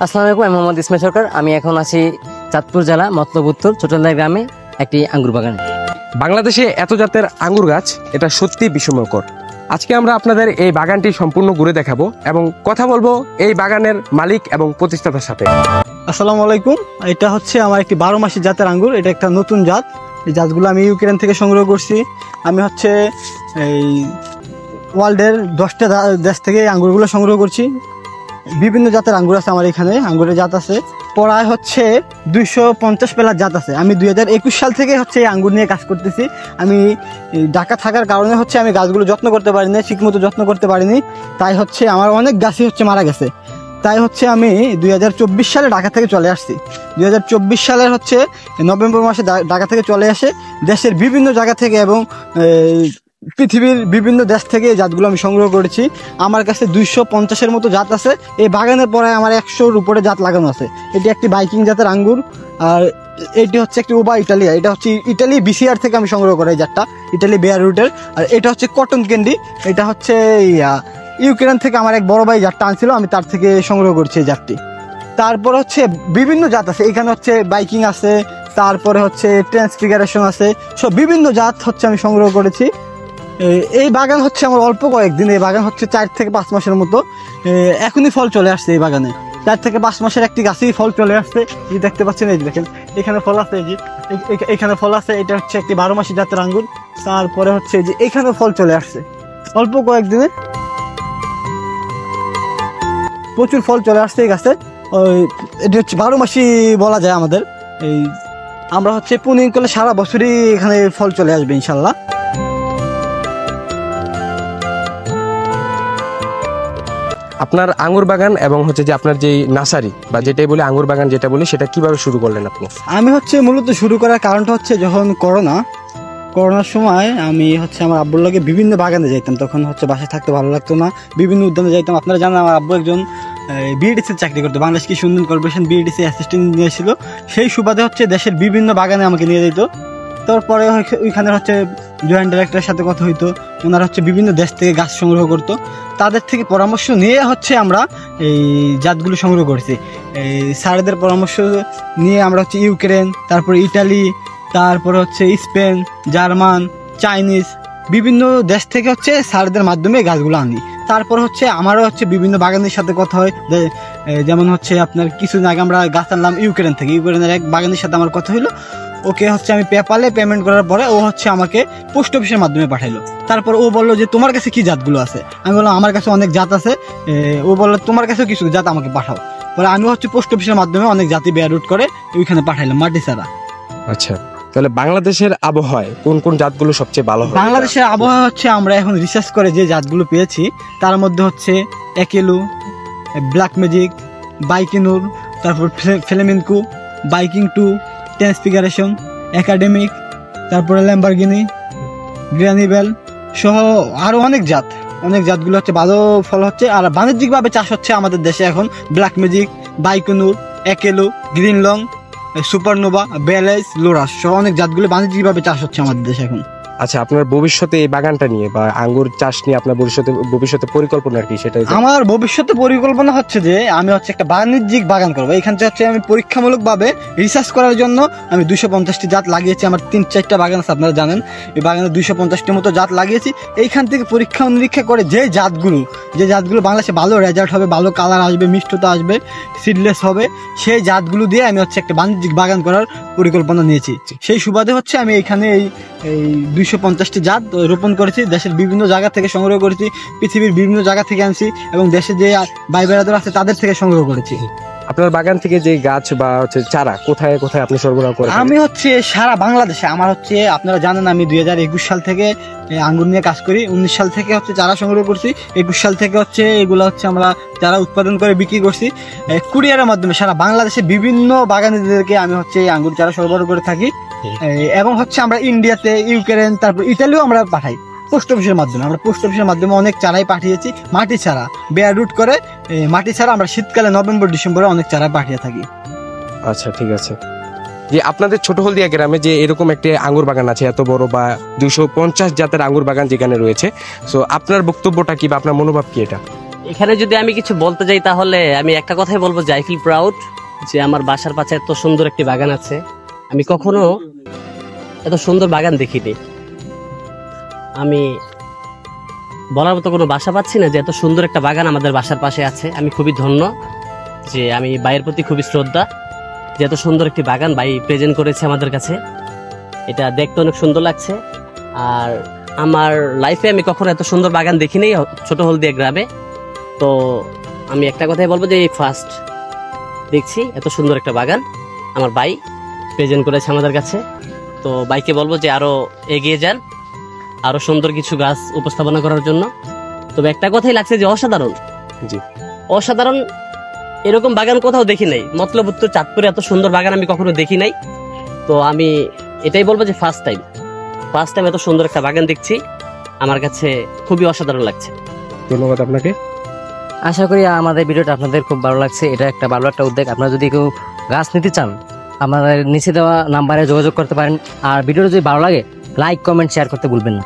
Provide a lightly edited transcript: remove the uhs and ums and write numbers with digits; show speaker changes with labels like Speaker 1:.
Speaker 1: আসসালামু আলাইকুম, আমি মোহাম্মদ ইসমাইল সরকার। আমি এখন আছি চাঁদপুর জেলা মতলব উত্তর ছোটলা গ্রামে একটি আঙ্গুর বাগানে।
Speaker 2: বাংলাদেশে এত জাতের আঙ্গুর গাছ, এটা সত্যি বিস্ময়কর। আজকে আমরা আপনাদের এই বাগানটি সম্পূর্ণ ঘুরে দেখাবো এবং কথা বলবো এই বাগানের মালিক এবং প্রতিষ্ঠাতার সাথে।
Speaker 3: আসসালামু আলাইকুম। এটা হচ্ছে আমার একটি 12 মাসি জাতের আঙ্গুর। এটা একটা নতুন জাত। এই জাতগুলো আমি ইউক্রেন থেকে সংগ্রহ করছি। আমি হচ্ছে এই ওয়ার্ল্ডের 10টা দেশ থেকে এই আঙ্গুরগুলো সংগ্রহ করছি। বিভিন্ন জাতের আঙ্গুর আছে আমার এখানে। আঙ্গুরের জাত আছে প্রায় হচ্ছে 250 প্লাস জাত আছে। আমি 2021 সাল থেকে হচ্ছে এই আঙ্গুর নিয়ে কাজ করতেছি। আমি ঢাকা থাকার কারণে হচ্ছে আমি গাছগুলো যত্ন করতে পারিনি, ঠিকমতো যত্ন করতে পারিনি। তাই হচ্ছে আমার অনেক গাছই হচ্ছে মারা গেছে। তাই হচ্ছে আমি 2024 সালে ঢাকা থেকে চলে আসছি। 2024 সালের হচ্ছে নভেম্বর মাসে ঢাকা থেকে চলে আসে দেশের বিভিন্ন জায়গা থেকে এবং পৃথিবীর বিভিন্ন দেশ থেকে এই জাতগুলো আমি সংগ্রহ করেছি। আমার কাছে 250-এর মতো জাত আছে। এই বাগানের পরে আমার 100-র উপরে জাত লাগানো আছে। এটি একটি বাইকিং জাতের আঙ্গুর। আর এটি হচ্ছে একটি ওবা ইটালিয়া। এটা হচ্ছে ইটালি BCR থেকে আমি সংগ্রহ করি এই জাতটা, ইটালি বেয়ার রুটের। আর এটা হচ্ছে কটন ক্যান্ডি। এটা হচ্ছে ইউক্রেন থেকে আমার এক বড় ভাই জাতটা আনছিল, আমি তার থেকে সংগ্রহ করছি এই জাতটি। তারপর হচ্ছে বিভিন্ন জাত আছে এখানে, হচ্ছে বাইকিং আছে, তারপরে হচ্ছে ট্রান্সফিগারেশন আছে, সব বিভিন্ন জাত হচ্ছে আমি সংগ্রহ করেছি। এই বাগান হচ্ছে আমার অল্প কয়েকদিন। এই বাগান হচ্ছে 4 থেকে 5 মাসের মতো। এখনই ফল চলে আসছে এই বাগানে। 4 থেকে 5 মাসের একটি গাছেই ফল চলে আসছে। এই দেখতে পাচ্ছেন, এই দেখেন এখানে ফল আছে, এই যে এখানে ফল আছে। এটা হচ্ছে একটি 12 মাসি জাতের আঙ্গুর। তারপরে হচ্ছে যে এখানে ফল চলে আসছে অল্প কয়েকদিনে, প্রচুর ফল চলে আসছে এই গাছে। এটি হচ্ছে 12 মাসি বলা যায় আমাদের। এই আমরা হচ্ছে পুনিং করলে সারা বছরই এখানে ফল চলে আসবে ইনশাল্লাহ।
Speaker 2: আপনার আঙ্গুর বাগান এবং হচ্ছে যে আপনার যে নার্সারি বা যেটাই বলি আঙ্গুর বাগান যেটা বলি, সেটা কিভাবে শুরু করলেন আপনি?
Speaker 3: আমি হচ্ছে মূলত শুরু করার কারণটা হচ্ছে যখন করোনার সময় আমি হচ্ছে আমার আব্বুর লগে বিভিন্ন বাগানে যাইতাম। তখন হচ্ছে বাসায় থাকতে ভালো লাগতো না, বিভিন্ন উদ্যানে যাইতাম। আপনারা জানেন আমার আব্বু একজন BEDC চাকরি করতো, বাংলাদেশ কৃষি উন্নয়ন কর্পোরেশন BEDC অ্যাসিস্ট্যান্ট ইঞ্জিনিয়ার ছিল। সেই সুবাদে হচ্ছে দেশের বিভিন্ন বাগানে আমাকে নিয়ে যেত। তারপরে ওইখানে হচ্ছে জয়েন্ট ডাইরেক্টরের সাথে কথা হইতো। ওনারা হচ্ছে বিভিন্ন দেশ থেকে গাছ সংগ্রহ করতো। তাদের থেকে পরামর্শ নিয়ে হচ্ছে আমরা এই জাতগুলো সংগ্রহ করেছি। এই স্যারদের পরামর্শ নিয়ে আমরা হচ্ছে ইউক্রেন, তারপরে ইটালি, তারপরে হচ্ছে স্পেন, জার্মান, চাইনিজ বিভিন্ন দেশ থেকে হচ্ছে স্যারদের মাধ্যমে গাছগুলো আনি। তারপর হচ্ছে আমারও হচ্ছে বিভিন্ন বাগানের সাথে কথা হয়। যেমন হচ্ছে আপনার কিছুদিন আগে আমরা গাছ আনলাম ইউক্রেন থেকে। ইউক্রেনের এক বাগানের সাথে আমার কথা হইলো। ওকে হচ্ছে আমি পেপালে পেমেন্ট করার পরে ও হচ্ছে আমাকে পোস্ট অফিসের মাধ্যমে পাঠাইলো। তারপর ও বললো যে তোমার কাছে কি জাতগুলো আছে? আমি বললাম আমার কাছে অনেক জাত আছে। ও বললো তোমার কাছেও কিছু জাত আমাকে পাঠাও। পরে আমি হচ্ছে পোস্ট অফিসের মাধ্যমে অনেক জাতি বেয়ার রুট করে ওইখানে পাঠাইলাম মাটি ছাড়া।
Speaker 2: আচ্ছা, তাহলে বাংলাদেশের আবহাওয়ায় কোন কোন জাতগুলো সবচেয়ে ভালো হয়?
Speaker 3: বাংলাদেশের আবহাওয়া হচ্ছে আমরা এখন রিসার্চ করে যে জাতগুলো পেয়েছি তার মধ্যে হচ্ছে একেলু, ব্ল্যাক ম্যাজিক, বাইকিনুর, তারপর ফ্লেমেনকো, বাইকিং 2, ট্রান্সফিগারেশন, একাডেমিক, তারপরে ল্যাম্বরগিনি, গ্রানিবেল সহ আরো অনেক জাতগুলো হচ্ছে ভালো ফল হচ্ছে। আর বাণিজ্যিকভাবে চাষ হচ্ছে আমাদের দেশে এখন ব্ল্যাক ম্যাজিক, বাইকিনুর, একেলু, গ্রিন লং, সুপারনোভা, বেলেজ, লোরাস সহ অনেক জাতগুলো বাণিজ্যিকভাবে চাষ হচ্ছে আমাদের দেশে এখন।
Speaker 2: আচ্ছা, আপনার ভবিষ্যতে এই বাগানটা নিয়ে বা আঙ্গুর চাষ নিয়ে আপনার ভবিষ্যতে পরিকল্পনা কি? সেটা
Speaker 3: আমার ভবিষ্যতে পরিকল্পনা হচ্ছে যে আমি হচ্ছে একটা বাণিজ্যিক বাগান করবো। এখান থেকে হচ্ছে আমি পরীক্ষামূলকভাবে রিসার্চ করার জন্য আমি 250টি জাত লাগিয়েছি। আমার 3-4টা বাগান আছে, আপনারা জানেন। এই বাগানে 250টির মতো জাত লাগিয়েছি। এইখান থেকে পরীক্ষা নিরীক্ষা করে যে জাতগুলো বাংলাদেশে ভালো রেজাল্ট হবে, ভালো কালার আসবে, মিষ্টতা আসবে, সিডলেস হবে, সেই জাতগুলো দিয়ে আমি হচ্ছে একটা বাণিজ্যিক বাগান করার পরিকল্পনা নিয়েছি। সেই সুবাদে হচ্ছে আমি এইখানে এই 250টি জাত রোপণ করেছি। দেশের বিভিন্ন জায়গা থেকে সংগ্রহ করেছি, পৃথিবীর বিভিন্ন জায়গা থেকে আনছি এবং দেশে যে ভাই বেড়াদার আছে তাদের থেকে সংগ্রহ করেছি।
Speaker 2: আপনার বাগান থেকে যে গাছ বা হচ্ছে চারা কোথায় কোথায় আপনি সরবরাহ করেন?
Speaker 3: আমি হচ্ছে সারা বাংলাদেশে। আমার হচ্ছে আপনারা জানেন আমি 2021 সাল থেকে আঙ্গুর নিয়ে কাজ করি। 19 সাল থেকে হচ্ছে চারা সংগ্রহ করছি। 21 সাল থেকে হচ্ছে এগুলো হচ্ছে আমরা চারা উৎপাদন করে বিক্রি করছি কুরিয়ারের মাধ্যমে। সারা বাংলাদেশে বিভিন্ন বাগানীদেরকে আমি হচ্ছে আঙ্গুর চারা সরবরাহ করে থাকি। এবং হচ্ছে আমরা ইন্ডিয়াতে, ইউক্রেন, তারপর ইতালিও আমরা পাঠাই পোস্ট অফিসের মাধ্যমে। আমরা পোস্ট অফিসের মাধ্যমে অনেক চারাই পাঠিয়েছি মাটি ছাড়া, বেয়ার রুট করে মাটি ছাড়া। আমরা শীতকালে নভেম্বর ডিসেম্বরে অনেক চারা পাঠিয়ে থাকি।
Speaker 2: আচ্ছা, ঠিক আছে। যে আপনাদের ছোট হলদিয়া গ্রামে যে এরকম একটি আঙ্গুর বাগান আছে এত বড় বা 250 জাতের আঙ্গুর বাগান যেখানে রয়েছে, সো আপনার বক্তব্যটা কি বা আপনার মনোভাব কি? এটা
Speaker 4: এখানে যদি আমি কিছু বলতে যাই তাহলে আমি একটা কথাই বলবো যে আই ফিল প্রাউড যে আমার বাসার পাশে এত সুন্দর একটি বাগান আছে। আমি কখনো এত সুন্দর বাগান দেখিনি। আমি বলার মতো কোনো ভাষা পাচ্ছি না যে এত সুন্দর একটা বাগান আমাদের বাসার পাশে আছে। আমি খুবই ধন্য যে আমি ভাইয়ের প্রতি খুবই শ্রদ্ধা যে এত সুন্দর একটি বাগান ভাই প্রেজেন্ট করেছে আমাদের কাছে। এটা দেখতে অনেক সুন্দর লাগছে। আর আমার লাইফে আমি কখনো এত সুন্দর বাগান দেখিনি ছোট হলদিয়া গ্রামে। তো আমি একটা কথাই বলবো যে এই ফার্স্ট দেখছি এত সুন্দর একটা বাগান আমার ভাই প্রেজেন্ট করেছে আমাদের কাছে। তো ভাইকে বলবো যে আরো এগিয়ে যান, আরো সুন্দর কিছু গাছ উপস্থাপনা করার জন্য। তবে একটা কথাই লাগছে যে অসাধারণ,
Speaker 2: জি
Speaker 4: অসাধারণ এরকম বাগান কোথাও দেখি নাই। মতলব উত্তর চাঁদপুরে এত সুন্দর বাগান আমি কখনো দেখি নাই। তো আমি এটাই বলবো যে ফার্স্ট টাইম এত সুন্দর একটা বাগান দেখছি, আমার কাছে খুবই অসাধারণ লাগছে।
Speaker 2: ধন্যবাদ আপনাকে।
Speaker 1: আশা করি আমাদের ভিডিওটা আপনাদের খুব ভালো লাগছে। এটা একটা ভালো একটা উদ্যোগ। আপনারা যদি কেউ গাছ নিতে চান আমাদের নিচে দেওয়া নাম্বারে যোগাযোগ করতে পারেন। আর ভিডিওটা যদি ভালো লাগে লাইক কমেন্ট শেয়ার করতে ভুলবেন না।